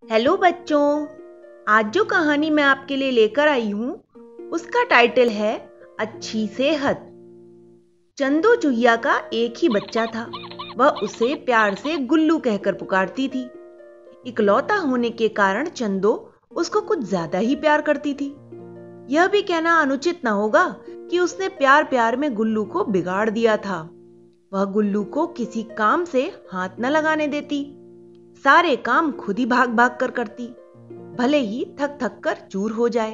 Hello बच्चों। आज जो कहानी मैं आपके लिए लेकर आई हूं उसका टाइटल है अच्छी सेहत। चंदू चूहिया का एक ही बच्चा था। वह उसे प्यार से गुल्लू कहकर पुकारती थी। इकलौता होने के कारण चंदो उसको कुछ ज्यादा ही प्यार करती थी। यह भी कहना अनुचित न होगा कि उसने प्यार प्यार में गुल्लू को बिगाड़ दिया था। वह गुल्लू को किसी काम से हाथ न लगाने देती। सारे काम खुद ही भाग भाग कर करती, भले ही थक थक कर चूर हो जाए।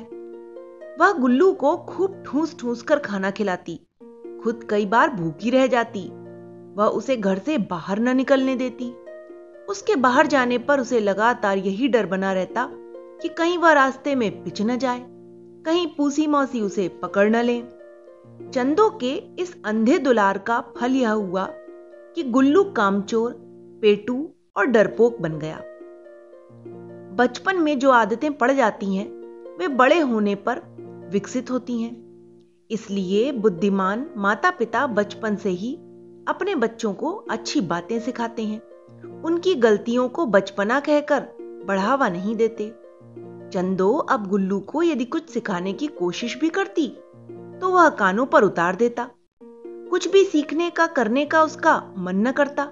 वह गुल्लू को खूब ठूस ठूस कर खाना खिलाती, खुद कई बार भूखी रह जाती। वह उसे घर से बाहर न निकलने देती। उसके बाहर जाने पर उसे लगातार यही डर बना रहता कि कहीं वह रास्ते में पिच न जाए, कहीं पूसी मौसी उसे पकड़ न ले। चंदो के इस अंधे दुलार का फल यह हुआ कि गुल्लू कामचोर, पेटू और डरपोक बन गया। बचपन में जो आदतें पड़ जाती हैं वे बड़े होने पर विकसित होती हैं। इसलिए बुद्धिमान माता पिता बचपन से ही अपने बच्चों को अच्छी बातें सिखाते हैं। उनकी गलतियों को बचपना कहकर बढ़ावा नहीं देते। चंदो अब गुल्लू को यदि कुछ सिखाने की कोशिश भी करती तो वह कानों पर उतार देता। कुछ भी सीखने का करने का उसका मन न करता।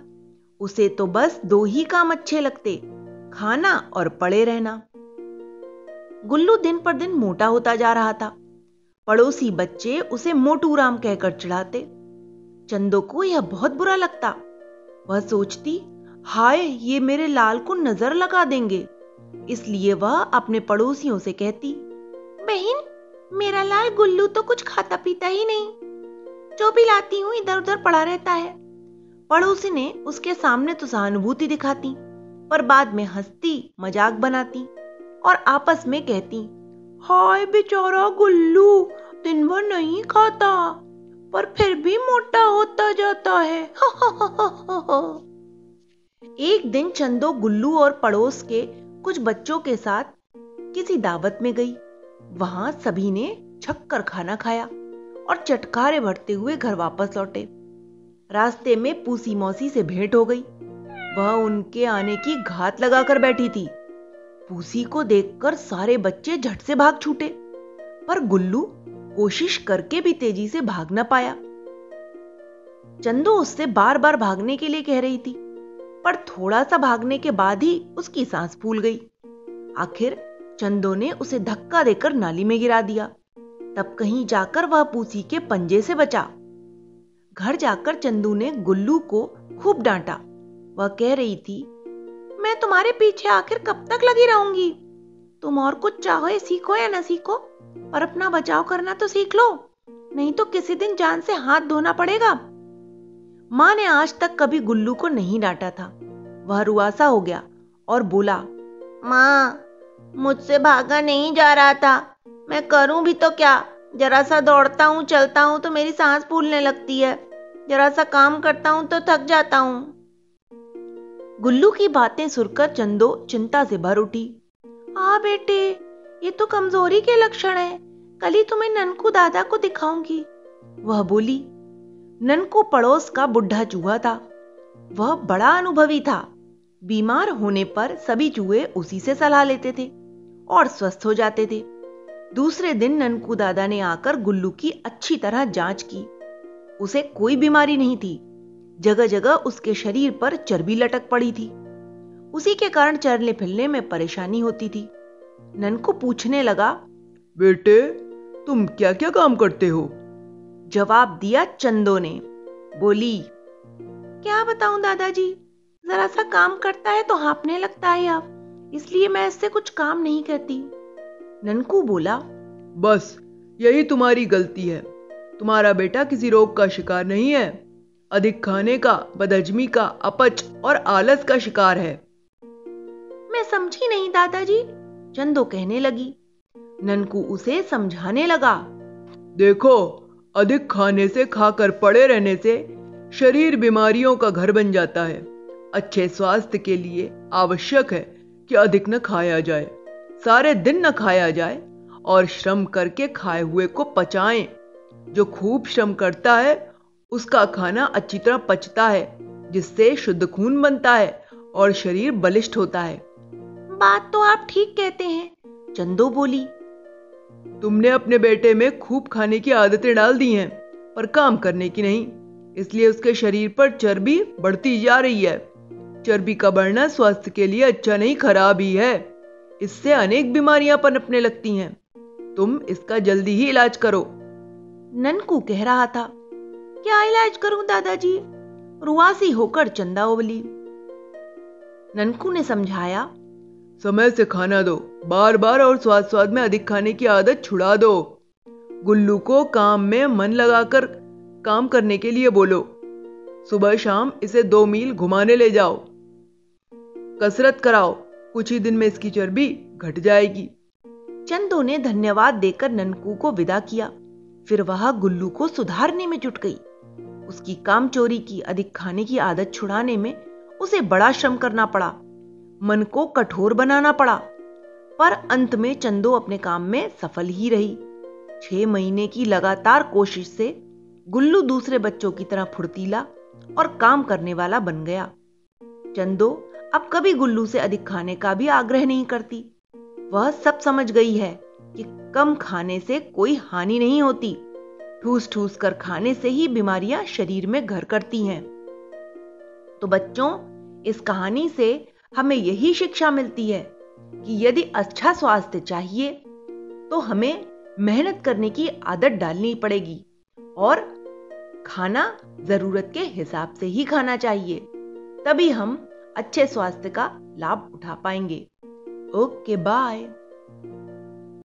उसे तो बस दो ही काम अच्छे लगते, खाना और पड़े रहना। गुल्लू दिन पर दिन मोटा होता जा रहा था। पड़ोसी बच्चे उसे मोटू राम कहकर चिढ़ाते। चंदो को यह बहुत बुरा लगता। वह सोचती, हाय ये मेरे लाल को नजर लगा देंगे। इसलिए वह अपने पड़ोसियों से कहती, बहन मेरा लाल गुल्लू तो कुछ खाता पीता ही नहीं, जो भी लाती हूं इधर उधर पड़ा रहता है। पड़ोसी ने उसके सामने तो सहानुभूति दिखाती, पर बाद में हंसती मजाक बनाती और आपस में कहती, हाय बेचारा गुल्लू दिन भर नहीं खाता पर फिर भी मोटा होता जाता है। एक दिन चंदो गुल्लू और पड़ोस के कुछ बच्चों के साथ किसी दावत में गई। वहां सभी ने छक्कर खाना खाया और चटखारे भरते हुए घर वापस लौटे। रास्ते में पूसी मौसी से भेंट हो गई। वह उनके आने की घात लगाकर बैठी थी। पूसी को देखकर सारे बच्चे झट से भाग छूटे, पर गुल्लू कोशिश करके भी तेजी से भाग न पाया। चंदो उससे बार बार भागने के लिए कह रही थी, पर थोड़ा सा भागने के बाद ही उसकी सांस फूल गई। आखिर चंदो ने उसे धक्का देकर नाली में गिरा दिया। तब कहीं जाकर वह पूसी के पंजे से बचा। घर जाकर चंदू ने गुल्लू को खूब डांटा। वह कह रही थी, मैं तुम्हारे पीछे आखिर कब तक लगी रहूंगी? तुम और कुछ चाहे सीखो या ना सीखो, पर अपना बचाव करना तो सीख लो, नहीं तो किसी दिन जान से हाथ धोना पड़ेगा। मां ने आज तक कभी गुल्लू को नहीं डांटा था। वह रुआसा हो गया और बोला, मां मुझसे भागा नहीं जा रहा था, मैं करूं भी तो क्या? जरा सा दौड़ता हूं चलता हूं तो मेरी सांस फूलने लगती है, जरा सा काम करता हूं तो थक जाता हूं। गुल्लू की बातें सुनकर चंदो चिंता से भर उठी। बेटे ये तो कमजोरी के लक्षण है, कल ही तुम्हें ननकू दादा को दिखाऊंगी, वह बोली। ननकू पड़ोस का बुढ़ा चूहा था। वह बड़ा अनुभवी था। बीमार होने पर सभी चूहे उसी से सलाह लेते थे और स्वस्थ हो जाते थे। दूसरे दिन ननकू दादा ने आकर गुल्लू की अच्छी तरह जांच की। उसे कोई बीमारी नहीं थी। जगह जगह उसके शरीर पर चर्बी लटक पड़ी थी। उसी के कारण चलने फिरने में परेशानी होती थी। ननकू पूछने लगा, बेटे तुम क्या क्या काम करते हो? जवाब दिया चंदो ने। बोली, क्या बताऊं दादाजी, जरा सा काम करता है तो हाँफने लगता है आप, इसलिए मैं इससे कुछ काम नहीं करती। ननकू बोला, बस यही तुम्हारी गलती है। तुम्हारा बेटा किसी रोग का शिकार नहीं है, अधिक खाने का, बदहजमी का, अपच और आलस का शिकार है। मैं समझी नहीं दादाजी, चंदो कहने लगी। ननकू उसे समझाने लगा, देखो अधिक खाने से, खाकर पड़े रहने से शरीर बीमारियों का घर बन जाता है। अच्छे स्वास्थ्य के लिए आवश्यक है कि अधिक न खाया जाए, सारे दिन न खाया जाए और श्रम करके खाए हुए को पचाएं। जो खूब श्रम करता है उसका खाना अच्छी तरह पचता है, जिससे शुद्ध खून बनता है और शरीर बलिष्ठ होता है। बात तो आप ठीक कहते हैं, चंदो बोली। तुमने अपने बेटे में खूब खाने की आदतें डाल दी हैं, पर काम करने की नहीं। इसलिए उसके शरीर पर चर्बी बढ़ती जा रही है। चर्बी का बढ़ना स्वास्थ्य के लिए अच्छा नहीं, खराब ही है। इससे अनेक बीमारियां पनपने लगती हैं। तुम इसका जल्दी ही इलाज करो। ननकू कह रहा था। क्या इलाज करूं दादाजी? रुआसी होकर चंदा बोली। ननकू ने समझाया, समय से खाना दो, बार बार और स्वाद स्वाद में अधिक खाने की आदत छुड़ा दो। गुल्लू को काम में मन लगाकर काम करने के लिए बोलो। सुबह शाम इसे 2 मील घुमाने ले जाओ। कसरत कराओ, कुछ ही दिन में इसकी चर्बी घट जाएगी। चंदो ने धन्यवाद देकर ननकू को विदा किया। फिर वह गुल्लू को सुधारने में जुट गई। उसकी कामचोरी की, अधिक खाने की आदत छुड़ाने में उसे बड़ा श्रम करना पड़ा, मन को कठोर बनाना पड़ा, पर अंत में चंदो अपने काम में सफल ही रही। 6 महीने की लगातार कोशिश से गुल्लू दूसरे बच्चों की तरह फुर्तीला और काम करने वाला बन गया। चंदो अब कभी गुल्लू से अधिक खाने का भी आग्रह नहीं करती। वह सब समझ गई है कि कम खाने से कोई हानि नहीं होती। ठूस ठूस कर खाने से ही बीमारियां शरीर में घर करती हैं। तो बच्चों, इस कहानी से हमें यही शिक्षा मिलती है कि यदि अच्छा स्वास्थ्य चाहिए तो हमें मेहनत करने की आदत डालनी पड़ेगी और खाना जरूरत के हिसाब से ही खाना चाहिए। तभी हम अच्छे स्वास्थ्य का लाभ उठा पाएंगे। Okay, bye.